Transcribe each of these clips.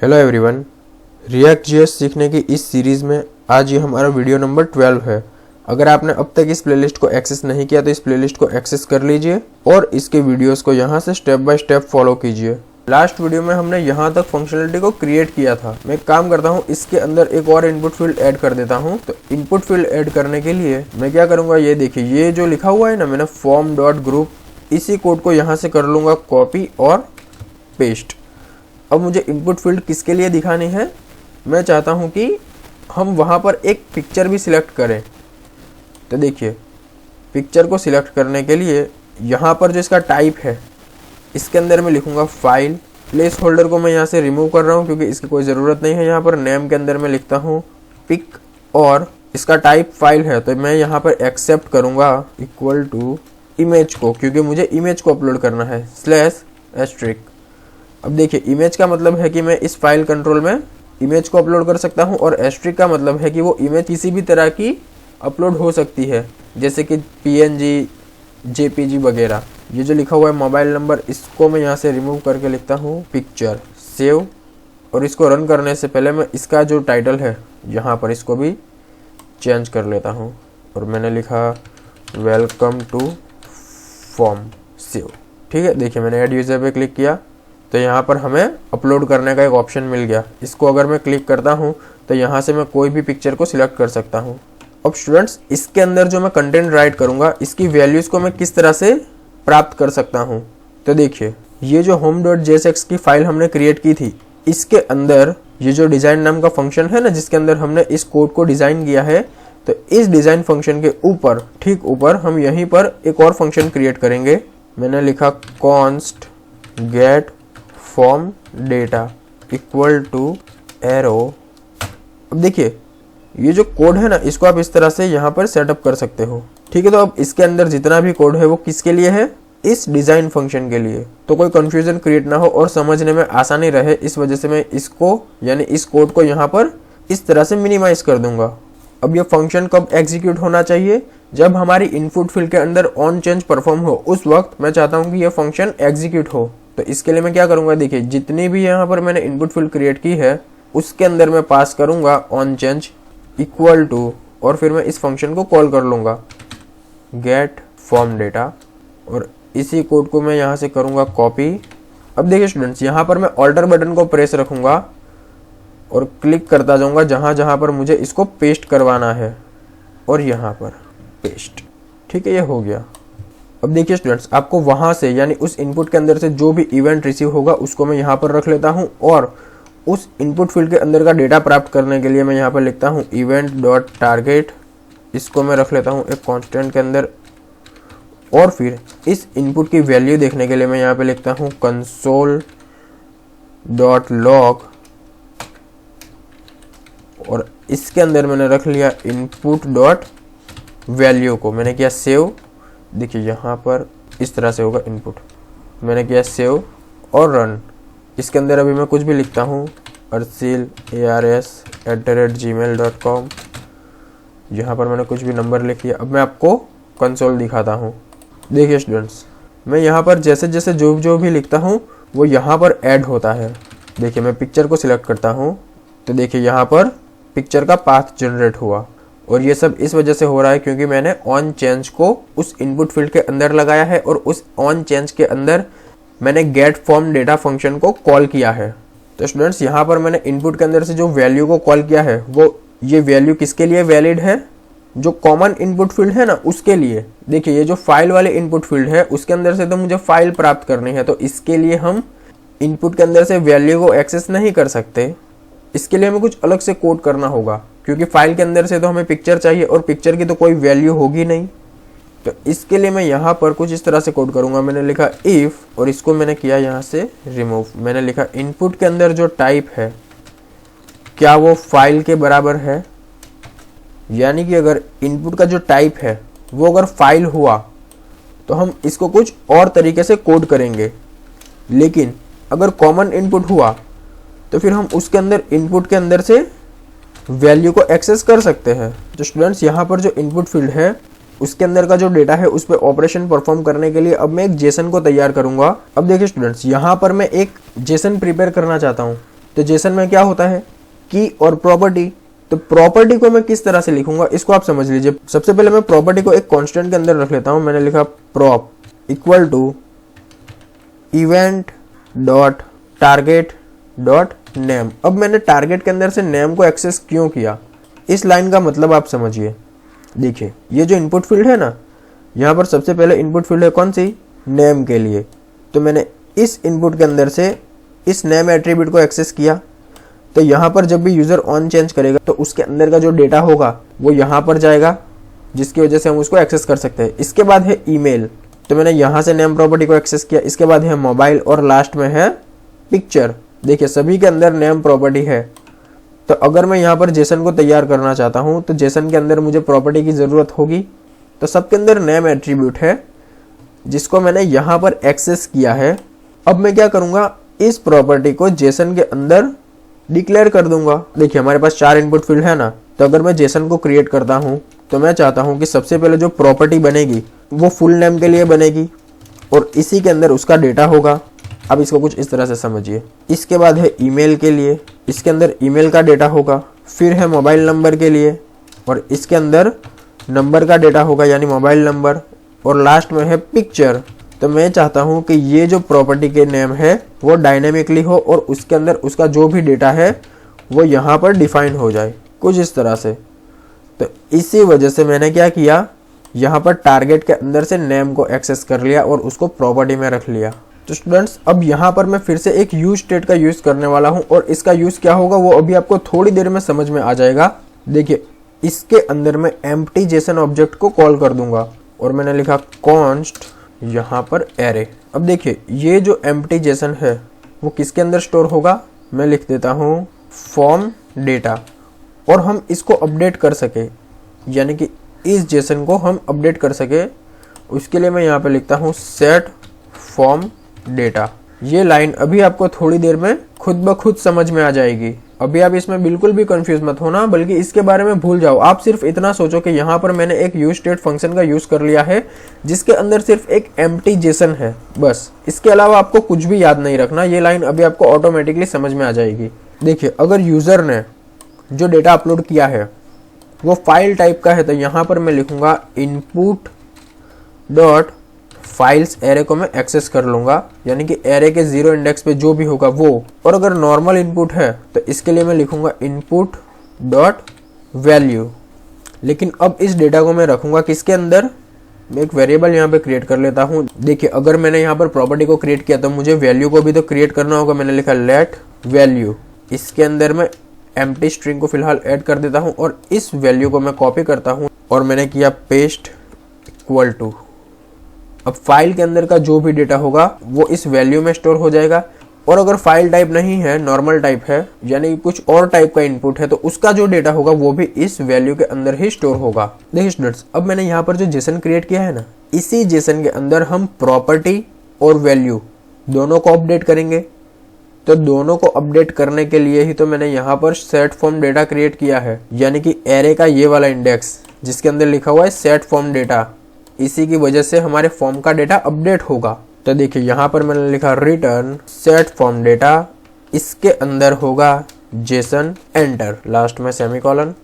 Hello everyone, react JS सीखने की इस सीरीज़ में आज ये हमारा वीडियो नंबर 12 है। अगर आपने अब तक इस प्लेलिस्ट को एक्सेस नहीं किया तो इस प्लेलिस्ट को एक्सेस कर लीजिए और इसके वीडियोस को यहाँ से स्टेप बाय स्टेप फॉलो कीजिए। लास्ट वीडियो में हमने यहाँ तक फंक्शनलिटी को क्रिएट किया था। मैं एक काम करता हूँ, इसके अंदर एक और इनपुट फील्ड ऐड कर देता हूँ। तो इनपुट फील्ड ऐड करने के लिए मैं क्या करूँगा, ये देखिए, ये जो लिखा हुआ है ना मैंने फॉर्म डॉट ग्रुप, इसी कोड को यहाँ से कर लूँगा कॉपी और पेस्ट। अब मुझे इनपुट फील्ड किसके लिए दिखानी है, मैं चाहता हूं कि हम वहां पर एक पिक्चर भी सिलेक्ट करें। तो देखिए, पिक्चर को सिलेक्ट करने के लिए यहां पर जो इसका टाइप है, इसके अंदर मैं लिखूंगा फाइल। प्लेस होल्डर को मैं यहां से रिमूव कर रहा हूं क्योंकि इसकी कोई ज़रूरत नहीं है। यहां पर नेम के अंदर मैं लिखता हूं पिक और इसका टाइप फाइल है, तो मैं यहां पर एक्सेप्ट करूंगा इक्वल टू इमेज को, क्योंकि मुझे इमेज को अपलोड करना है, स्लैश एस्ट्रिक। अब देखिए, इमेज का मतलब है कि मैं इस फाइल कंट्रोल में इमेज को अपलोड कर सकता हूं और एस्ट्रिक का मतलब है कि वो इमेज किसी भी तरह की अपलोड हो सकती है, जैसे कि पीएनजी, जेपीजी वगैरह। ये जो लिखा हुआ है मोबाइल नंबर, इसको मैं यहाँ से रिमूव करके लिखता हूँ पिक्चर, सेव। और इसको रन करने से पहले मैं इसका जो टाइटल है यहाँ पर इसको भी चेंज कर लेता हूँ और मैंने लिखा वेलकम टू फॉर्म, सेव। ठीक है, देखिए मैंने ऐड यूजर पे क्लिक किया तो यहाँ पर हमें अपलोड करने का एक ऑप्शन मिल गया। इसको अगर मैं क्लिक करता हूँ तो यहाँ से मैं कोई भी पिक्चर को सिलेक्ट कर सकता हूँ। अब स्टूडेंट्स, इसके अंदर जो मैं कंटेंट राइट करूँगा, इसकी वैल्यूज़ को मैं किस तरह से प्राप्त कर सकता हूँ। तो देखिए, ये जो home.jsx की फाइल हमने क्रिएट की थी, इसके अंदर ये जो डिज़ाइन नाम का फंक्शन है ना, जिसके अंदर हमने इस कोड को डिज़ाइन किया है, तो इस डिज़ाइन फंक्शन के ऊपर, ठीक ऊपर, हम यहीं पर एक और फंक्शन क्रिएट करेंगे। मैंने लिखा const get form data equal to arrow. अब देखिए, ये जो कोड है ना, इसको आप इस तरह से यहाँ पर सेटअप कर सकते हो। ठीक है, तो अब इसके अंदर जितना भी कोड है वो किसके लिए है, इस डिज़ाइन फंक्शन के लिए। तो कोई कंफ्यूजन क्रिएट ना हो और समझने में आसानी रहे, इस वजह से मैं इसको, यानी इस कोड को यहाँ पर इस तरह से मिनिमाइज कर दूंगा। अब ये फंक्शन कब एग्जीक्यूट होना चाहिए, जब हमारी इनपुट फील्ड के अंदर ऑन चेंज परफॉर्म हो, उस वक्त मैं चाहता हूँ कि ये फंक्शन एग्जीक्यूट हो। तो इसके लिए मैं क्या करूंगा, देखिए, जितनी भी यहाँ पर मैंने इनपुट फील्ड क्रिएट की है उसके अंदर मैं पास करूंगा ऑन चेंज इक्वल टू, और फिर मैं इस फंक्शन को कॉल कर लूंगा गेट फॉर्म डेटा, और इसी कोड को मैं यहाँ से करूंगा कॉपी। अब देखिए स्टूडेंट्स, यहाँ पर मैं ऑल्टर बटन को प्रेस रखूंगा और क्लिक करता जाऊंगा जहाँ जहाँ पर मुझे इसको पेस्ट करवाना है, और यहाँ पर पेस्ट। ठीक है, ये हो गया। अब देखिए स्टूडेंट्स, आपको वहां से, यानी उस इनपुट के अंदर से जो भी इवेंट रिसीव होगा उसको मैं यहाँ पर रख लेता हूँ, और उस इनपुट फील्ड के अंदर का डेटा प्राप्त करने के लिए मैं यहाँ पर लिखता हूँ इवेंट डॉट टारगेट। इसको मैं रख लेता हूँ एक कांस्टेंट के अंदर, और फिर इस इनपुट की वैल्यू देखने के लिए मैं यहाँ पे लिखता हूँ कंसोल डॉट लॉग, और इसके अंदर मैंने रख लिया इनपुट डॉट वैल्यू को, मैंने किया सेव। देखिए यहाँ पर इस तरह से होगा इनपुट, मैंने किया सेव और रन। इसके अंदर अभी मैं कुछ भी लिखता हूँ, arsil@gmail.com। यहाँ पर मैंने कुछ भी नंबर लिख लिया। अब मैं आपको कंसोल दिखाता हूँ। देखिए स्टूडेंट्स, मैं यहाँ पर जैसे जैसे जो भी लिखता हूँ वो यहाँ पर ऐड होता है। देखिए, मैं पिक्चर को सिलेक्ट करता हूँ तो देखिए यहाँ पर पिक्चर का पाथ जनरेट हुआ, और ये सब इस वजह से हो रहा है क्योंकि मैंने ऑन चेंज को उस इनपुट फील्ड के अंदर लगाया है, और उस ऑन चेंज के अंदर मैंने गेट फॉर्म डेटा फंक्शन को कॉल किया है। तो स्टूडेंट्स, यहाँ पर मैंने इनपुट के अंदर से जो वैल्यू को कॉल किया है, वो ये वैल्यू किसके लिए वैलिड है, जो कॉमन इनपुट फील्ड है ना उसके लिए। देखिए, ये जो फाइल वाले इनपुट फील्ड है उसके अंदर से तो मुझे फाइल प्राप्त करनी है, तो इसके लिए हम इनपुट के अंदर से वैल्यू को एक्सेस नहीं कर सकते। इसके लिए हमें कुछ अलग से कोड करना होगा, क्योंकि फाइल के अंदर से तो हमें पिक्चर चाहिए और पिक्चर की तो कोई वैल्यू होगी नहीं। तो इसके लिए मैं यहाँ पर कुछ इस तरह से कोड करूँगा। मैंने लिखा इफ, और इसको मैंने किया यहाँ से रिमूव। मैंने लिखा इनपुट के अंदर जो टाइप है क्या वो फाइल के बराबर है, यानी कि अगर इनपुट का जो टाइप है वो अगर फाइल हुआ तो हम इसको कुछ और तरीके से कोड करेंगे, लेकिन अगर कॉमन इनपुट हुआ तो फिर हम उसके अंदर इनपुट के अंदर से वैल्यू को एक्सेस कर सकते हैं। तो स्टूडेंट्स, यहाँ पर जो इनपुट फील्ड है उसके अंदर का जो डेटा है उस पर ऑपरेशन परफॉर्म करने के लिए अब मैं एक जेसन को तैयार करूंगा। अब देखिए स्टूडेंट्स, यहाँ पर मैं एक जेसन प्रिपेयर करना चाहता हूँ। तो जेसन में क्या होता है, की और प्रॉपर्टी। तो प्रॉपर्टी को मैं किस तरह से लिखूंगा इसको आप समझ लीजिए। सबसे पहले मैं प्रॉपर्टी को एक कांस्टेंट के अंदर रख लेता हूं। मैंने लिखा prop equal to event dot target dot name. अब मैंने टारगेट के अंदर से नेम को एक्सेस क्यों किया, इस लाइन का मतलब आप समझिए। देखिए ये जो इनपुट फील्ड है ना, यहाँ पर सबसे पहले इनपुट फील्ड है कौन सी, नेम के लिए। तो मैंने इस इनपुट के अंदर से इस नेम एट्रीब्यूट को एक्सेस किया। तो यहाँ पर जब भी यूजर ऑन चेंज करेगा तो उसके अंदर का जो डेटा होगा वो यहाँ पर जाएगा, जिसकी वजह से हम उसको एक्सेस कर सकते हैं। इसके बाद है ईमेल, तो मैंने यहाँ से नेम प्रॉपर्टी को एक्सेस किया। इसके बाद है मोबाइल और लास्ट में है पिक्चर। देखिए सभी के अंदर नेम प्रॉपर्टी है। तो अगर मैं यहाँ पर जेसन को तैयार करना चाहता हूँ तो जेसन के अंदर मुझे प्रॉपर्टी की जरूरत होगी। तो सबके अंदर नेम एट्रीब्यूट है जिसको मैंने यहाँ पर एक्सेस किया है। अब मैं क्या करूँगा, इस प्रॉपर्टी को जेसन के अंदर डिक्लेयर कर दूंगा। देखिए हमारे पास 4 इनपुट फील्ड है ना, तो अगर मैं जेसन को क्रिएट करता हूँ तो मैं चाहता हूँ कि सबसे पहले जो प्रॉपर्टी बनेगी वो फुल नेम के लिए बनेगी और इसी के अंदर उसका डेटा होगा। अब इसको कुछ इस तरह से समझिए। इसके बाद है ईमेल के लिए, इसके अंदर ईमेल का डेटा होगा। फिर है मोबाइल नंबर के लिए और इसके अंदर नंबर का डेटा होगा यानी मोबाइल नंबर। और लास्ट में है पिक्चर। तो मैं चाहता हूं कि ये जो प्रॉपर्टी के नेम है वो डायनेमिकली हो और उसके अंदर उसका जो भी डेटा है वो यहाँ पर डिफाइन हो जाए कुछ इस तरह से। तो इसी वजह से मैंने क्या किया, यहाँ पर टारगेट के अंदर से नेम को एक्सेस कर लिया और उसको प्रॉपर्टी में रख लिया। तो स्टूडेंट्स अब यहाँ पर मैं फिर से एक यूज स्टेट का यूज करने वाला हूँ और इसका यूज क्या होगा वो अभी आपको थोड़ी देर में समझ में आ जाएगा। देखिए इसके अंदर मैं एम्प्टी जेसन ऑब्जेक्ट को कॉल कर दूंगा और मैंने लिखा कॉन्स्ट यहाँ पर एरे। अब देखिए ये जो एम्प्टी जेसन है वो किसके अंदर स्टोर होगा, मैं लिख देता हूँ फॉर्म डेटा। और हम इसको अपडेट कर सके यानी कि इस जेसन को हम अपडेट कर सके उसके लिए मैं यहाँ पे लिखता हूँ सेट फॉर्म डेटा। ये लाइन अभी आपको थोड़ी देर में खुद ब खुद समझ में आ जाएगी। अभी आप इसमें बिल्कुल भी कंफ्यूज मत होना, बल्कि इसके बारे में भूल जाओ। आप सिर्फ इतना सोचो कि यहाँ पर मैंने एक यूज स्टेट फंक्शन का यूज कर लिया है जिसके अंदर सिर्फ एक एम्प्टी जेसन है, बस। इसके अलावा आपको कुछ भी याद नहीं रखना। ये लाइन अभी आपको ऑटोमेटिकली समझ में आ जाएगी। देखिए अगर यूजर ने जो डेटा अपलोड किया है वो फाइल टाइप का है तो यहाँ पर मैं लिखूंगा इनपुट डॉट फाइल्स एरे को मैं एक्सेस कर लूंगा यानी कि एरे के 0 इंडेक्स पे जो भी होगा वो। और अगर नॉर्मल इनपुट है तो इसके लिए मैं लिखूंगा इनपुट डॉट वैल्यू। लेकिन अब इस डेटा को मैं रखूंगा किसके अंदर, मैं एक वेरिएबल यहाँ पे क्रिएट कर लेता हूँ। देखिए अगर मैंने यहाँ पर प्रॉपर्टी को क्रिएट किया तो मुझे वैल्यू को भी तो क्रिएट करना होगा। मैंने लिखा लेट वैल्यू। इसके अंदर मैं एम्प्टी स्ट्रिंग को फिलहाल ऐड कर देता हूँ और इस वैल्यू को मैं कॉपी करता हूँ और मैंने किया पेस्ट इक्वल टू। अब फाइल के अंदर का जो भी डेटा होगा वो इस वैल्यू में स्टोर हो जाएगा। और अगर फाइल टाइप नहीं है, नॉर्मल टाइप है यानी कुछ और टाइप का इनपुट है, तो उसका जो डेटा होगा वो भी इस वैल्यू के अंदर ही स्टोर होगा। देखिए स्टूडेंट्स अब मैंने यहाँ पर जो जेसन क्रिएट किया है ना, इसी जेसन के अंदर हम प्रॉपर्टी और वैल्यू दोनों को अपडेट करेंगे। तो दोनों को अपडेट करने के लिए ही तो मैंने यहाँ पर सेट फॉर्म डेटा क्रिएट किया है यानी कि एरे का ये वाला इंडेक्स जिसके अंदर लिखा हुआ है सेट फॉर्म डेटा। इसी की वजह से हमारे फॉर्म का डेटा अपडेट होगा। तो देखिए यहाँ पर मैंने लिखा रिटर्न सेट फॉर्म डेटा, इसके अंदर होगा जेसन एंटर, लास्ट में सेमीकोलन।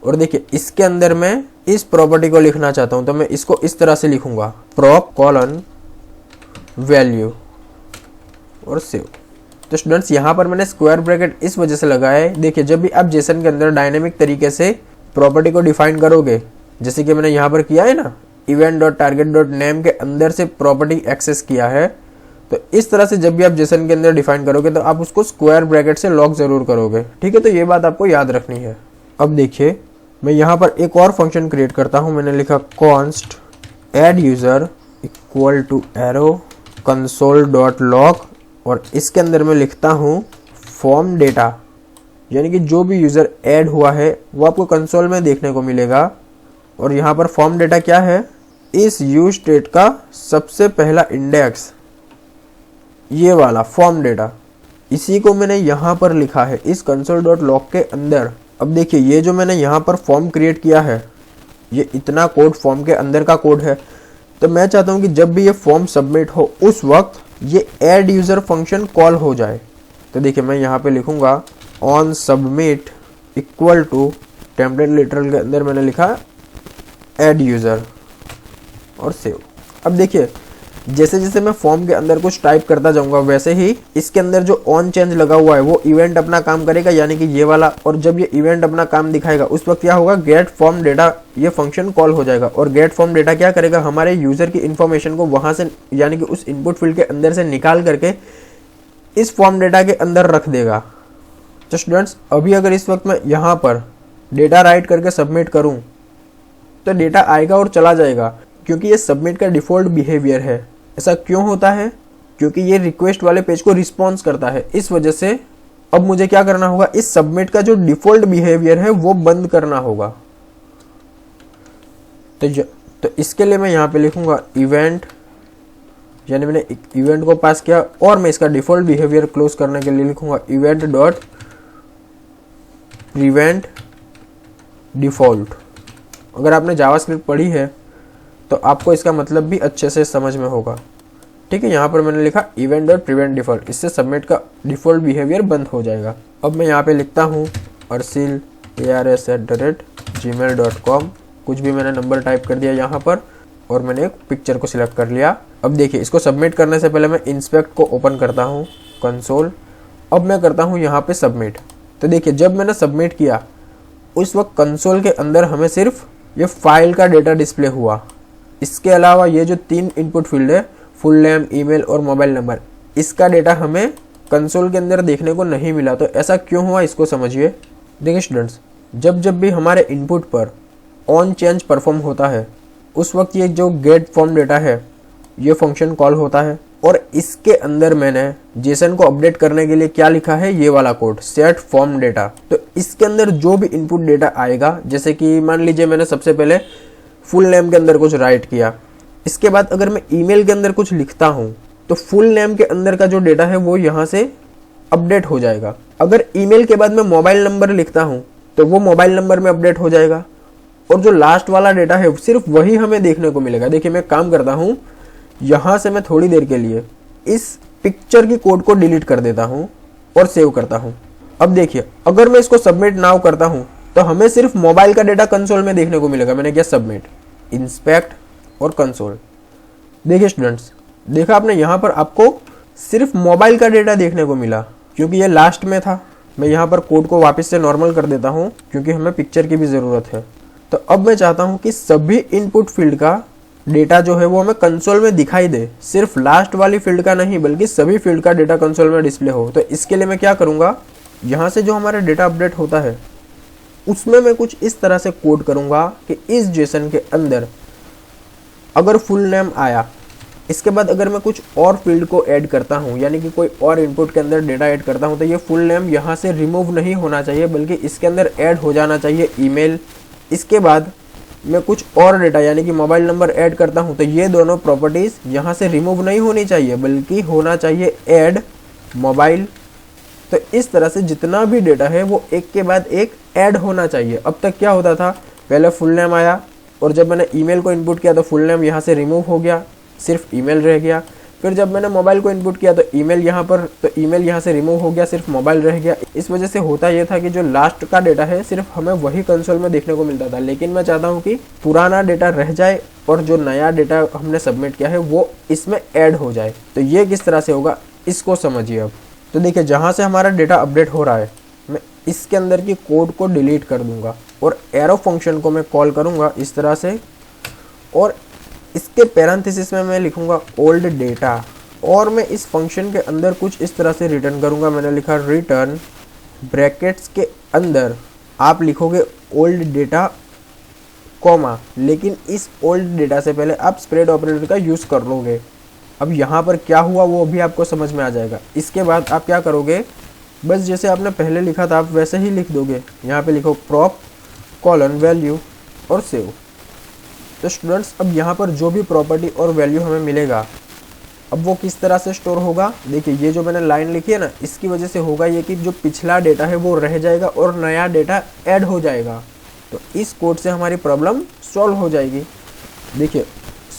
और देखिए इसके अंदर मैं इस प्रॉपर्टी को लिखना चाहता हूँ तो मैं इसको इस तरह से लिखूंगा प्रॉप कॉलन वैल्यू और सेव। तो स्टूडेंट्स यहाँ पर मैंने स्क्वायर ब्रैकेट इस वजह से लगाया है। देखिए जब भी आप जेसन के अंदर डायनेमिक तरीके से प्रॉपर्टी को डिफाइन करोगे, जैसे कि मैंने यहाँ पर किया है ना, event dot target dot name के अंदर से प्रॉपर्टी एक्सेस किया है, तो इस तरह से जब भी आप जेसन के अंदर डिफाइन करोगे तो आप उसको स्क्वायर ब्रैकेट से लॉक जरूर करोगे। ठीक है, तो ये बात आपको याद रखनी है। अब देखिए मैं यहाँ पर एक और फंक्शन क्रिएट करता हूँ। मैंने लिखा const add user equal to arrow console dot log और इसके अंदर मैं लिखता हूँ फॉर्म डेटा यानी कि जो भी यूजर ऐड हुआ है वो आपको कंसोल में देखने को मिलेगा। और यहाँ पर फॉर्म डेटा क्या है, इस यूज स्टेट का सबसे पहला इंडेक्स, ये वाला फॉर्म डेटा, इसी को मैंने यहाँ पर लिखा है इस कंसोल डॉट लॉग के अंदर। अब देखिए ये जो मैंने यहाँ पर फॉर्म क्रिएट किया है, ये इतना कोड फॉर्म के अंदर का कोड है। तो मैं चाहता हूँ कि जब भी ये फॉर्म सबमिट हो उस वक्त ये ऐड यूजर फंक्शन कॉल हो जाए। तो देखिए मैं यहाँ पे लिखूंगा on submit equal to template literal के अंदर मैंने लिखा ऐड यूज़र और सेव। अब देखिए जैसे जैसे मैं फॉर्म के अंदर कुछ टाइप करता जाऊंगा वैसे ही इसके अंदर जो ऑन चेंज लगा हुआ है वो इवेंट अपना काम करेगा, यानी कि ये वाला। और जब ये इवेंट अपना काम दिखाएगा उस वक्त क्या होगा, गेट फॉर्म डेटा ये फंक्शन कॉल हो जाएगा। और गेट फॉर्म डेटा क्या करेगा, हमारे यूजर की इन्फॉर्मेशन को वहां से यानी कि उस इनपुट फील्ड के अंदर से निकाल करके इस फॉर्म डेटा के अंदर रख देगा। तो स्टूडेंट्स अभी अगर इस वक्त मैं यहाँ पर डेटा राइट करके सबमिट करूँ तो डेटा आएगा और चला जाएगा, क्योंकि ये सबमिट का डिफ़ॉल्ट बिहेवियर है। ऐसा क्यों होता है, क्योंकि ये रिक्वेस्ट वाले पेज को रिस्पॉन्स करता है। इस वजह से अब मुझे क्या करना होगा, इस सबमिट का जो डिफ़ॉल्ट बिहेवियर है वो बंद करना होगा। तो इसके लिए मैं यहाँ पे लिखूंगा इवेंट, यानी मैंने इवेंट को पास किया और मैं इसका डिफ़ॉल्ट बिहेवियर क्लोज करने के लिए लिखूंगा इवेंट डॉट प्रिवेंट डिफ़ॉल्ट। अगर आपने जावास्क्रिप्ट पढ़ी है तो आपको इसका मतलब भी अच्छे से समझ में होगा। ठीक है, यहाँ पर मैंने लिखा इवेंट डॉट प्रिवेंट डिफ़ॉल्ट, इससे सबमिट का डिफ़ॉल्ट बिहेवियर बंद हो जाएगा। अब मैं यहाँ पे लिखता हूँ arsil@gmail.com, कुछ भी मैंने नंबर टाइप कर दिया यहाँ पर और मैंने एक पिक्चर को सिलेक्ट कर लिया। अब देखिए इसको सबमिट करने से पहले मैं इंस्पेक्ट को ओपन करता हूँ, कंसोल। अब मैं करता हूँ यहाँ पे सबमिट। तो देखिए जब मैंने सबमिट किया उस वक्त कंसोल के अंदर हमें सिर्फ ये फाइल का डेटा डिस्प्ले हुआ। इसके अलावा ये जो 3 इनपुट फील्ड है, फुल नेम, ईमेल और मोबाइल नंबर, इसका डेटा हमें कंसोल के अंदर देखने को नहीं मिला। तो ऐसा क्यों हुआ इसको समझिए। देखिए स्टूडेंट्स, जब भी हमारे इनपुट पर ऑन चेंज परफॉर्म होता है उस वक्त ये जो गेट फॉर्म डेटा है ये फंक्शन कॉल होता है और इसके अंदर मैंने जेसन को अपडेट करने के लिए क्या लिखा है, ये वाला कोड सेट फॉर्म डेटा। तो इसके अंदर जो भी इनपुट डेटा आएगा, जैसे कि मान लीजिए मैंने सबसे पहले फुल नेम के अंदर कुछ राइट किया, इसके बाद अगर मैं ईमेल के अंदर कुछ लिखता हूँ तो फुल नेम के अंदर का जो डेटा है वो यहाँ से अपडेट हो जाएगा। अगर ईमेल के बाद मैं मोबाइल नंबर लिखता हूँ तो वो मोबाइल नंबर में अपडेट हो जाएगा और जो लास्ट वाला डेटा है सिर्फ वही हमें देखने को मिलेगा। देखिए मैं काम करता हूँ, यहाँ से मैं थोड़ी देर के लिए इस पिक्चर की कोड को डिलीट कर देता हूँ और सेव करता हूँ। अब देखिए अगर मैं इसको सबमिट नाउ करता हूँ तो हमें सिर्फ मोबाइल का डेटा कंसोल में देखने को मिलेगा। मैंने किया सबमिट, इंस्पेक्ट और कंसोल। देखिए स्टूडेंट्स, देखा आपने, यहाँ पर आपको सिर्फ मोबाइल का डेटा देखने को मिला क्योंकि ये लास्ट में था। मैं यहाँ पर कोड को वापस से नॉर्मल कर देता हूँ क्योंकि हमें पिक्चर की भी ज़रूरत है। तो अब मैं चाहता हूँ कि सभी इनपुट फील्ड का डेटा जो है वो हमें कंसोल में दिखाई दे, सिर्फ लास्ट वाली फील्ड का नहीं बल्कि सभी फील्ड का डेटा कंसोल में डिस्प्ले हो। तो इसके लिए मैं क्या करूँगा, यहाँ से जो हमारा डेटा अपडेट होता है उसमें मैं कुछ इस तरह से कोड करूँगा कि इस जेसन के अंदर अगर फुल नेम आया, इसके बाद अगर मैं कुछ और फील्ड को ऐड करता हूँ यानी कि कोई और इनपुट के अंदर डेटा ऐड करता हूँ तो ये फुल नेम यहाँ से रिमूव नहीं होना चाहिए बल्कि इसके अंदर ऐड हो जाना चाहिए ईमेल। इसके बाद मैं कुछ और डेटा यानी कि मोबाइल नंबर ऐड करता हूं तो ये दोनों प्रॉपर्टीज़ यहाँ से रिमूव नहीं होनी चाहिए बल्कि होना चाहिए ऐड मोबाइल। तो इस तरह से जितना भी डेटा है वो एक के बाद एक ऐड होना चाहिए। अब तक क्या होता था, पहले फुल नेम आया और जब मैंने ईमेल को इनपुट किया तो फुल नेम यहाँ से रिमूव हो गया, सिर्फ ईमेल रह गया। फिर जब मैंने मोबाइल को इनपुट किया तो ईमेल यहाँ पर, तो ईमेल यहाँ से रिमूव हो गया, सिर्फ मोबाइल रह गया। इस वजह से होता यह था कि जो लास्ट का डेटा है सिर्फ हमें वही कंसोल में देखने को मिलता था। लेकिन मैं चाहता हूँ कि पुराना डेटा रह जाए और जो नया डेटा हमने सबमिट किया है वो इसमें ऐड हो जाए। तो ये किस तरह से होगा इसको समझिए। अब तो देखिए जहाँ से हमारा डेटा अपडेट हो रहा है मैं इसके अंदर की कोड को डिलीट कर दूंगा और एरो फंक्शन को मैं कॉल करूँगा इस तरह से और इसके पैरेंथेसिस में मैं लिखूंगा ओल्ड डेटा और मैं इस फंक्शन के अंदर कुछ इस तरह से रिटर्न करूंगा। मैंने लिखा रिटर्न, ब्रैकेट्स के अंदर आप लिखोगे ओल्ड डेटा कॉमा, लेकिन इस ओल्ड डेटा से पहले आप स्प्रेड ऑपरेटर का यूज़ कर लोगे। अब यहाँ पर क्या हुआ वो भी आपको समझ में आ जाएगा। इसके बाद आप क्या करोगे, बस जैसे आपने पहले लिखा था आप वैसे ही लिख दोगे। यहाँ पे लिखो प्रॉप कॉलन वैल्यू और सेव। तो स्टूडेंट्स अब यहाँ पर जो भी प्रॉपर्टी और वैल्यू हमें मिलेगा अब वो किस तरह से स्टोर होगा। देखिए ये जो मैंने लाइन लिखी है ना, इसकी वजह से होगा ये कि जो पिछला डेटा है वो रह जाएगा और नया डेटा ऐड हो जाएगा। तो इस कोड से हमारी प्रॉब्लम सॉल्व हो जाएगी। देखिए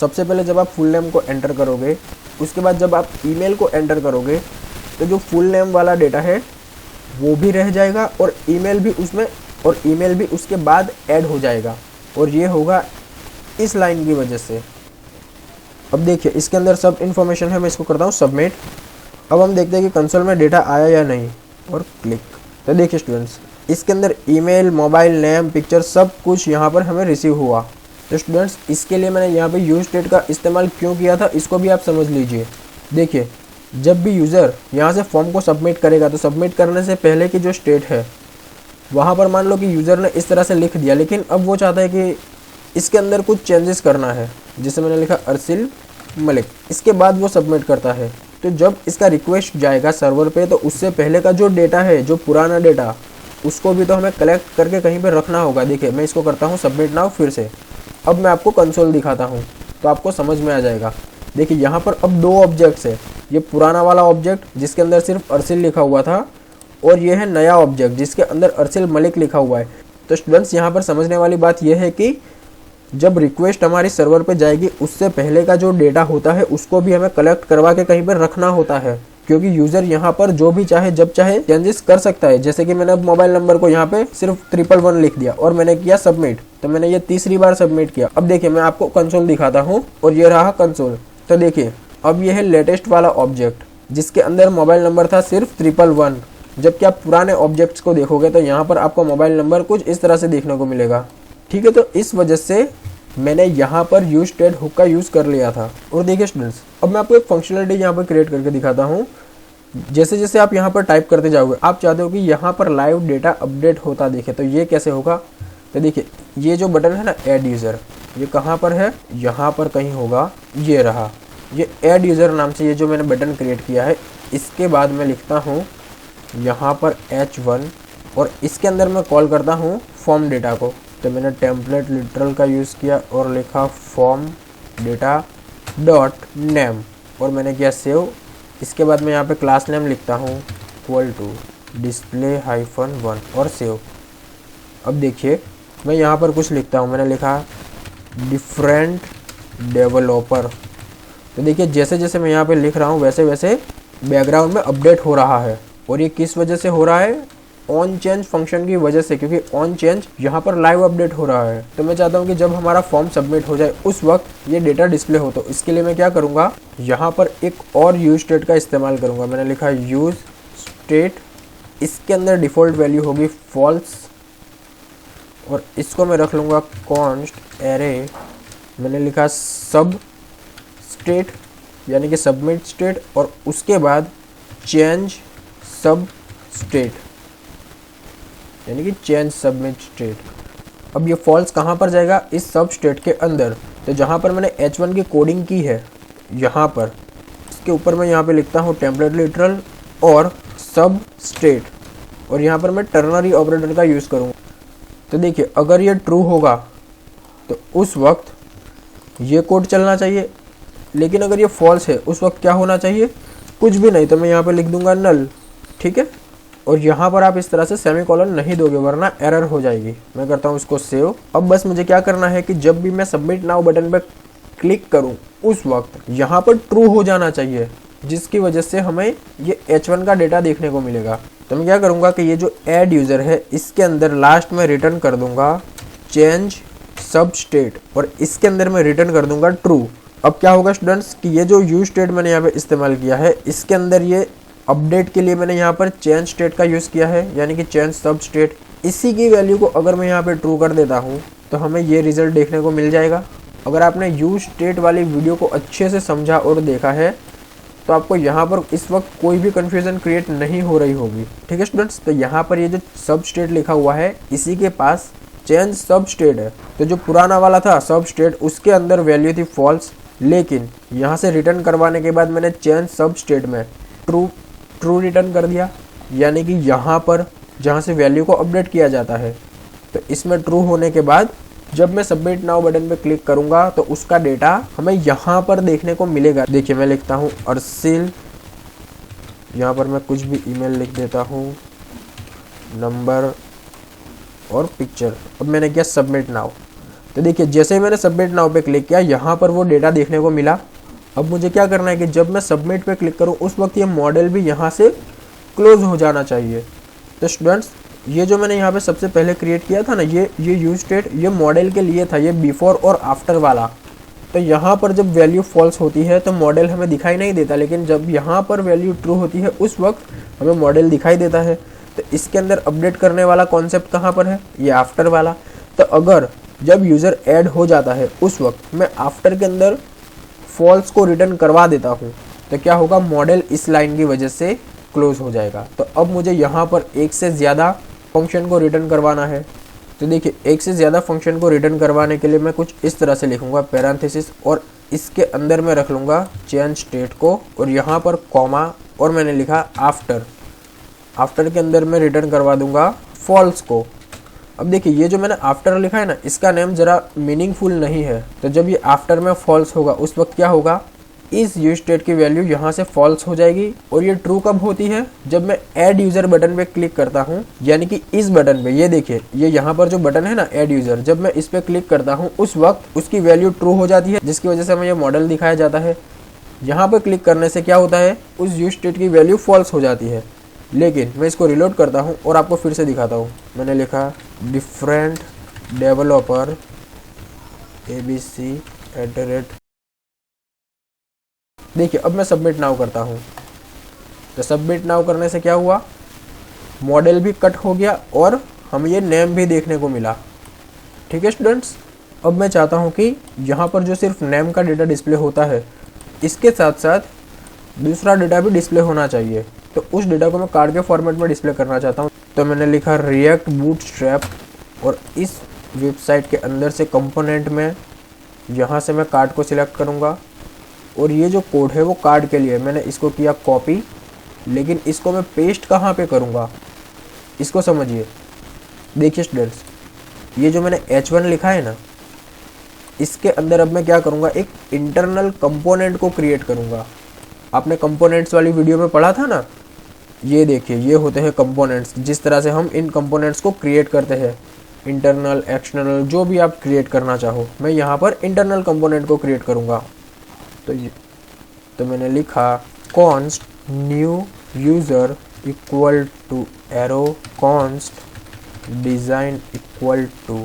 सबसे पहले जब आप फुल नेम को एंटर करोगे, उसके बाद जब आप ईमेल को एंटर करोगे तो जो फुल नेम वाला डेटा है वो भी रह जाएगा और ईमेल भी उसमें, और ईमेल भी उसके बाद ऐड हो जाएगा, और ये होगा इस लाइन की वजह से। अब देखिए इसके अंदर सब इन्फॉर्मेशन है, मैं इसको करता हूँ सबमिट। अब हम देखते हैं कि कंसोल में डेटा आया या नहीं, और क्लिक। तो देखिए स्टूडेंट्स, इसके अंदर ईमेल, मोबाइल नेम, पिक्चर सब कुछ यहाँ पर हमें रिसीव हुआ। तो स्टूडेंट्स इसके लिए मैंने यहाँ पे यूज स्टेट का इस्तेमाल क्यों किया था इसको भी आप समझ लीजिए। देखिए जब भी यूज़र यहाँ से फॉर्म को सबमिट करेगा तो सबमिट करने से पहले की जो स्टेट है वहाँ पर मान लो कि यूज़र ने इस तरह से लिख दिया, लेकिन अब वो चाहता है कि इसके अंदर कुछ चेंजेस करना है, जिसे मैंने लिखा अर्सिल मलिक। इसके बाद वो सबमिट करता है। तो जब इसका रिक्वेस्ट जाएगा सर्वर पे तो उससे पहले का जो डेटा है, जो पुराना डेटा, उसको भी तो हमें कलेक्ट करके कहीं पे रखना होगा। देखिए मैं इसको करता हूँ सबमिट नाउ फिर से। अब मैं आपको कंसोल दिखाता हूँ तो आपको समझ में आ जाएगा। देखिए यहाँ पर अब दो ऑब्जेक्ट्स है, ये पुराना वाला ऑब्जेक्ट जिसके अंदर सिर्फ अर्सिल लिखा हुआ था, और ये है नया ऑब्जेक्ट जिसके अंदर अर्सिल मलिक लिखा हुआ है। तो स्टूडेंट्स यहाँ पर समझने वाली बात यह है कि जब रिक्वेस्ट हमारी सर्वर पे जाएगी उससे पहले का जो डेटा होता है उसको भी हमें कलेक्ट करवा के कहीं पर रखना होता है, क्योंकि यूज़र यहाँ पर जो भी चाहे जब चाहे चेंजेस कर सकता है। जैसे कि मैंने अब मोबाइल नंबर को यहाँ पे सिर्फ 111 लिख दिया और मैंने किया सबमिट, तो मैंने ये तीसरी बार सबमिट किया। अब देखिए मैं आपको कंसोल दिखाता हूँ, और ये रहा कंसोल। तो देखिए अब ये है लेटेस्ट वाला ऑब्जेक्ट जिसके अंदर मोबाइल नंबर था सिर्फ 111, जबकि आप पुराने ऑब्जेक्ट्स को देखोगे तो यहाँ पर आपको मोबाइल नंबर कुछ इस तरह से देखने को मिलेगा। ठीक है, तो इस वजह से मैंने यहाँ पर यूज स्टेट हुक का यूज़ कर लिया था। और देखिए स्टूडेंट्स, अब मैं आपको एक फंक्शनलिटी यहाँ पर क्रिएट करके दिखाता हूँ। जैसे जैसे आप यहाँ पर टाइप करते जाओगे, आप चाहते हो कि यहाँ पर लाइव डेटा अपडेट होता दिखे, तो ये कैसे होगा। तो देखिए ये जो बटन है ना ऐड यूज़र, ये कहाँ पर है, यहाँ पर कहीं होगा, ये रहा। ये ऐड यूज़र नाम से ये जो मैंने बटन क्रिएट किया है, इसके बाद मैं लिखता हूँ यहाँ पर H1, और इसके अंदर मैं कॉल करता हूँ फॉर्म डेटा को। तो मैंने टेम्पलेट लिटरल का यूज़ किया और लिखा फॉर्म डेटा डॉट नेम, और मैंने किया सेव। इसके बाद मैं यहाँ पे क्लास नेम लिखता हूँ इक्वल टू display-1 और सेव। अब देखिए मैं यहाँ पर कुछ लिखता हूँ, मैंने लिखा डिफरेंट डेवलपर। तो देखिए जैसे जैसे मैं यहाँ पे लिख रहा हूँ वैसे वैसे बैकग्राउंड में अपडेट हो रहा है, और ये किस वजह से हो रहा है, ऑन चेंज फंक्शन की वजह से, क्योंकि ऑन चेंज यहाँ पर लाइव अपडेट हो रहा है। तो मैं चाहता हूँ कि जब हमारा फॉर्म सबमिट हो जाए उस वक्त ये डेटा डिस्प्ले हो। तो इसके लिए मैं क्या करूँगा, यहाँ पर एक और यूज स्टेट का इस्तेमाल करूँगा। मैंने लिखा यूज स्टेट, इसके अंदर डिफ़ॉल्ट वैल्यू होगी फॉल्स, और इसको मैं रख लूँगा कॉन्स्ट एरे। मैंने लिखा सब स्टेट यानी कि सबमिट स्टेट, और उसके बाद चेंज सब स्टेट यानी कि चेंज सबमिट स्टेट। अब ये फॉल्स कहाँ पर जाएगा, इस सब स्टेट के अंदर। तो जहाँ पर मैंने H1 की कोडिंग की है यहाँ पर, इसके ऊपर मैं यहाँ पे लिखता हूँ टेम्पलेट लिटरल और सब स्टेट, और यहाँ पर मैं टर्नरी ऑपरेटर का यूज़ करूँगा। तो देखिए अगर ये ट्रू होगा तो उस वक्त ये कोड चलना चाहिए, लेकिन अगर ये फॉल्स है उस वक्त क्या होना चाहिए, कुछ भी नहीं। तो मैं यहाँ पे लिख दूंगा नल, ठीक है। और यहाँ पर आप इस तरह से सेमीकोलन नहीं दोगे वरना एरर हो जाएगी। मैं करता हूँ इसको सेव। अब बस मुझे क्या करना है कि जब भी मैं सबमिट नाउ बटन पर क्लिक करूँ उस वक्त यहाँ पर ट्रू हो जाना चाहिए, जिसकी वजह से हमें ये H1 का डेटा देखने को मिलेगा। तो मैं क्या करूँगा कि ये जो ऐड यूज़र है इसके अंदर लास्ट में रिटर्न कर दूंगा चेंज सब स्टेट, और इसके अंदर मैं रिटर्न कर दूंगा ट्रू। अब क्या होगा स्टूडेंट्स कि ये जो यूज स्टेट मैंने यहाँ पे इस्तेमाल किया है, इसके अंदर ये अपडेट के लिए मैंने यहाँ पर चेंज स्टेट का यूज़ किया है, यानी कि चेंज सब स्टेट। इसी की वैल्यू को अगर मैं यहाँ पे ट्रू कर देता हूँ तो हमें ये रिजल्ट देखने को मिल जाएगा। अगर आपने यूज स्टेट वाली वीडियो को अच्छे से समझा और देखा है तो आपको यहाँ पर इस वक्त कोई भी कन्फ्यूज़न क्रिएट नहीं हो रही होगी, ठीक है स्टूडेंट्स। तो यहाँ पर ये जो सब स्टेट लिखा हुआ है इसी के पास चेंज सब स्टेट है। तो जो पुराना वाला था सब स्टेट, उसके अंदर वैल्यू थी फॉल्स, लेकिन यहाँ से रिटर्न करवाने के बाद मैंने चेंज सब स्टेट में ट्रू रिटर्न कर दिया, यानी कि यहाँ पर जहाँ से वैल्यू को अपडेट किया जाता है। तो इसमें ट्रू होने के बाद जब मैं सबमिट नाउ बटन पे क्लिक करूँगा तो उसका डेटा हमें यहाँ पर देखने को मिलेगा। देखिए मैं लिखता हूँ अर्सिल, यहाँ पर मैं कुछ भी ईमेल लिख देता हूँ, नंबर और पिक्चर। अब मैंने किया सबमिट नाउ। तो देखिए जैसे ही मैंने सबमिट नाउ पे क्लिक किया यहाँ पर वो डेटा देखने को मिला, अब मुझे क्या करना है कि जब मैं सबमिट पे क्लिक करूं उस वक्त ये मॉडल भी यहाँ से क्लोज हो जाना चाहिए। तो स्टूडेंट्स, ये जो मैंने यहाँ पे सबसे पहले क्रिएट किया था ना, ये यूज स्टेट ये मॉडल के लिए था, ये बिफोर और आफ्टर वाला। तो यहाँ पर जब वैल्यू फॉल्स होती है तो मॉडल हमें दिखाई नहीं देता, लेकिन जब यहाँ पर वैल्यू ट्रू होती है उस वक्त हमें मॉडल दिखाई देता है। तो इसके अंदर अपडेट करने वाला कॉन्सेप्ट कहाँ पर है, ये आफ्टर वाला। तो अगर जब यूज़र ऐड हो जाता है उस वक्त मैं आफ्टर के अंदर फॉल्स को रिटर्न करवा देता हूँ, तो क्या होगा, मॉडल इस लाइन की वजह से क्लोज हो जाएगा। तो अब मुझे यहाँ पर एक से ज़्यादा फंक्शन को रिटर्न करवाना है। तो देखिए, एक से ज़्यादा फंक्शन को रिटर्न करवाने के लिए मैं कुछ इस तरह से लिखूँगा पैरेंथेसिस, और इसके अंदर मैं रख लूँगा चेंज स्टेट को, और यहाँ पर कॉमा, और मैंने लिखा आफ्टर। आफ्टर के अंदर मैं रिटर्न करवा दूँगा फॉल्स को। अब देखिए, ये जो मैंने आफ्टर लिखा है ना, इसका नेम ज़रा मीनिंगफुल नहीं है। तो जब ये आफ्टर में फॉल्स होगा उस वक्त क्या होगा, इस यूज स्टेट की वैल्यू यहाँ से फॉल्स हो जाएगी। और ये ट्रू कब होती है, जब मैं ऐड यूज़र बटन पे क्लिक करता हूँ, यानी कि इस बटन पे, ये देखिए, ये यहाँ पर जो बटन है ना ऐड यूज़र, जब मैं इस पर क्लिक करता हूँ उस वक्त उसकी वैल्यू ट्रू हो जाती है, जिसकी वजह से हमें ये मॉडल दिखाया जाता है। यहाँ पर क्लिक करने से क्या होता है, उस यूज स्टेट की वैल्यू फॉल्स हो जाती है। लेकिन मैं इसको रिलोड करता हूँ और आपको फिर से दिखाता हूँ। मैंने लिखा डिफरेंट डेवलपर abc@। देखिए, अब मैं सबमिट नाउ करता हूँ। तो सबमिट नाउ करने से क्या हुआ, मॉडल भी कट हो गया और हमें ये नेम भी देखने को मिला। ठीक है स्टूडेंट्स, अब मैं चाहता हूँ कि यहाँ पर जो सिर्फ नेम का डेटा डिस्प्ले होता है, इसके साथ साथ दूसरा डेटा भी डिस्प्ले होना चाहिए। तो उस डेटा को मैं कार्ड के फॉर्मेट में डिस्प्ले करना चाहता हूँ। तो मैंने लिखा रिएक्ट बूटस्ट्रैप, और इस वेबसाइट के अंदर से कंपोनेंट में यहाँ से मैं कार्ड को सिलेक्ट करूँगा, और ये जो कोड है वो कार्ड के लिए, मैंने इसको किया कॉपी। लेकिन इसको मैं पेस्ट कहाँ पे करूँगा, इसको समझिए। देखिए स्टूडेंट्स, ये जो मैंने H1 लिखा है ना, इसके अंदर अब मैं क्या करूँगा, एक इंटरनल कंपोनेंट को क्रिएट करूँगा। आपने कंपोनेंट्स वाली वीडियो में पढ़ा था ना, ये देखिए, ये होते हैं कंपोनेंट्स। जिस तरह से हम इन कंपोनेंट्स को क्रिएट करते हैं, इंटरनल, एक्सटर्नल, जो भी आप क्रिएट करना चाहो, मैं यहाँ पर इंटरनल कंपोनेंट को क्रिएट करूँगा। तो मैंने लिखा const new user equal to arrow const design equal to,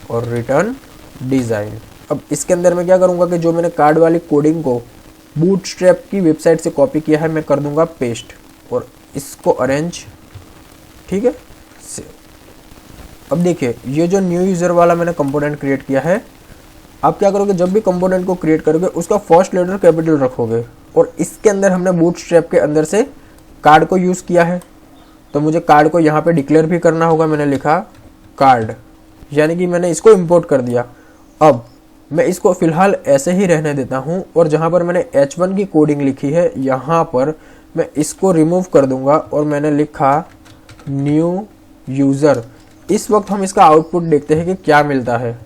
और रिटर्न डिज़ाइन। अब इसके अंदर मैं क्या करूँगा कि जो मैंने कार्ड वाली कोडिंग को बूटस्ट्रैप की वेबसाइट से कॉपी किया है, मैं कर दूंगा पेस्ट, और इसको अरेंज। ठीक है, अब देखिए, ये जो न्यू यूज़र वाला मैंने कंपोनेंट क्रिएट किया है, आप क्या करोगे, जब भी कंपोनेंट को क्रिएट करोगे उसका फर्स्ट लेटर कैपिटल रखोगे। और इसके अंदर हमने बूटस्ट्रैप के अंदर से कार्ड को यूज़ किया है, तो मुझे कार्ड को यहाँ पे डिक्लेयर भी करना होगा। मैंने लिखा कार्ड, यानी कि मैंने इसको इंपोर्ट कर दिया। अब मैं इसको फ़िलहाल ऐसे ही रहने देता हूँ, और जहाँ पर मैंने H1 की कोडिंग लिखी है, यहाँ पर मैं इसको रिमूव कर दूँगा, और मैंने लिखा न्यू यूज़र। इस वक्त हम इसका आउटपुट देखते हैं कि क्या मिलता है।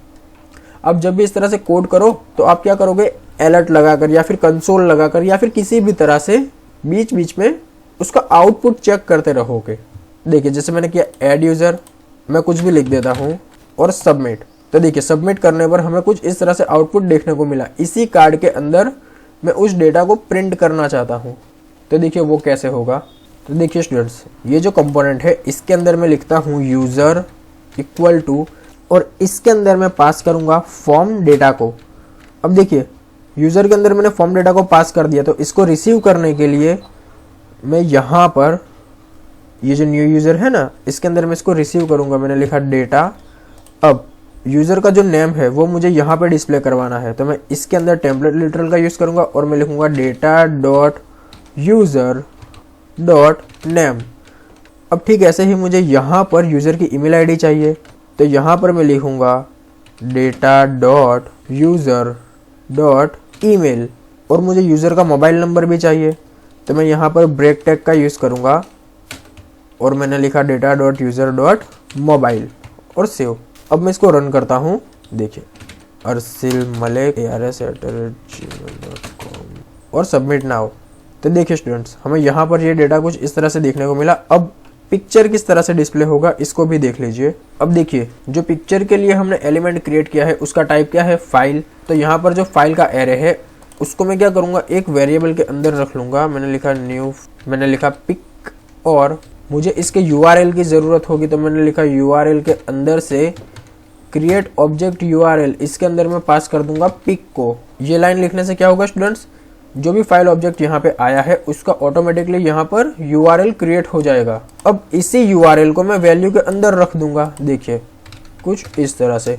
अब जब भी इस तरह से कोड करो तो आप क्या करोगे, अलर्ट लगाकर या फिर कंसोल लगाकर या फिर किसी भी तरह से बीच बीच में उसका आउटपुट चेक करते रहोगे। देखिए, जैसे मैंने किया ऐड यूज़र, मैं कुछ भी लिख देता हूँ और सबमिट। तो देखिए, सबमिट करने पर हमें कुछ इस तरह से आउटपुट देखने को मिला। इसी कार्ड के अंदर मैं उस डेटा को प्रिंट करना चाहता हूँ, तो देखिए वो कैसे होगा। तो देखिए स्टूडेंट्स, ये जो कंपोनेंट है इसके अंदर मैं लिखता हूँ यूज़र इक्वल टू, और इसके अंदर मैं पास करूँगा फॉर्म डेटा को। अब देखिए, यूज़र के अंदर मैंने फॉर्म डेटा को पास कर दिया, तो इसको रिसीव करने के लिए मैं यहाँ पर ये जो न्यू यूज़र है ना, इसके अंदर मैं इसको रिसीव करूँगा। मैंने लिखा डेटा। अब यूज़र का जो नेम है वो मुझे यहाँ पे डिस्प्ले करवाना है, तो मैं इसके अंदर टेम्पलेट लिटरल का यूज़ करूँगा, और मैं लिखूँगा data dot user dot name. अब ठीक ऐसे ही मुझे यहाँ पर यूज़र की ईमेल आईडी चाहिए, तो यहाँ पर मैं लिखूँगा data dot user dot email, और मुझे यूज़र का मोबाइल नंबर भी चाहिए, तो मैं यहाँ पर ब्रेक टैग का यूज़ करूँगा, और मैंने लिखा data dot user dot mobile, और सेव। अब मैं इसको रन करता हूँ। देखिए, अर्सिल मलिक ARS@gmail.com, और सबमिट नाउ। तो देखिए स्टूडेंट्स, हमें यहाँ पर ये डेटा कुछ इस तरह से देखने को मिला। अब पिक्चर किस तरह से डिस्प्ले होगा इसको भी देख लीजिए। अब देखिए, जो पिक्चर के लिए हमने एलिमेंट क्रिएट किया है उसका टाइप क्या है, फाइल। तो यहाँ पर जो फाइल का एरे है उसको मैं क्या करूँगा, एक वेरिएबल के अंदर रख लूँगा। मैंने लिखा न्यू, मैंने लिखा पिक, और मुझे इसके URL की ज़रूरत होगी तो मैंने लिखा URL के अंदर से क्रिएट ऑब्जेक्ट URL, इसके अंदर मैं पास कर दूंगा पिक को। ये लाइन लिखने से क्या होगा स्टूडेंट्स, जो भी फाइल ऑब्जेक्ट यहाँ पे आया है उसका ऑटोमेटिकली यहाँ पर URL क्रिएट हो जाएगा। अब इसी URL को मैं वैल्यू के अंदर रख दूंगा, देखिए कुछ इस तरह से।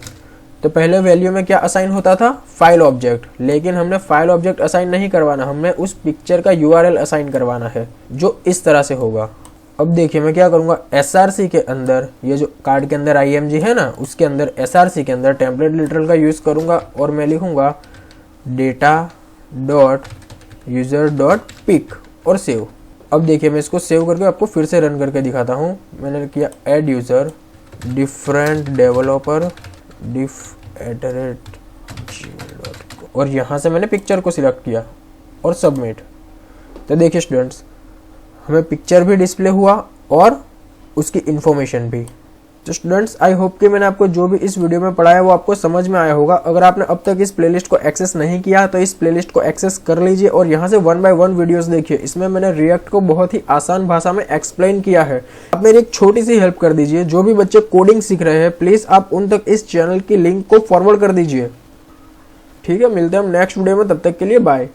तो पहले वैल्यू में क्या असाइन होता था, फाइल ऑब्जेक्ट, लेकिन हमने फाइल ऑब्जेक्ट असाइन नहीं करवाना, हमें उस पिक्चर का URL असाइन करवाना है, जो इस तरह से होगा। अब देखिए मैं क्या करूँगा, SRC के अंदर, ये जो कार्ड के अंदर IMG है ना, उसके अंदर SRC के अंदर टेम्पलेट लिटरल का यूज़ करूँगा और मैं लिखूँगा data.user.pick और सेव। अब देखिए मैं इसको सेव करके आपको फिर से रन करके दिखाता हूँ। मैंने किया add user different developer diff@gmail.com और यहाँ से मैंने पिक्चर को सिलेक्ट किया और सबमिट। तो देखिए स्टूडेंट्स, हमें पिक्चर भी डिस्प्ले हुआ और उसकी इन्फॉर्मेशन भी। तो स्टूडेंट्स, आई होप कि मैंने आपको जो भी इस वीडियो में पढ़ाया वो आपको समझ में आया होगा। अगर आपने अब तक इस प्लेलिस्ट को एक्सेस नहीं किया तो इस प्लेलिस्ट को एक्सेस कर लीजिए और यहाँ से 1 बाय 1 वीडियोस देखिए। इसमें मैंने रिएक्ट को बहुत ही आसान भाषा में एक्सप्लेन किया है। आप मेरी एक छोटी सी हेल्प कर दीजिए, जो भी बच्चे कोडिंग सीख रहे हैं प्लीज़ आप उन तक इस चैनल की लिंक को फॉरवर्ड कर दीजिए। ठीक है, मिलते हैं हम नेक्स्ट वीडियो में, तब तक के लिए बाय।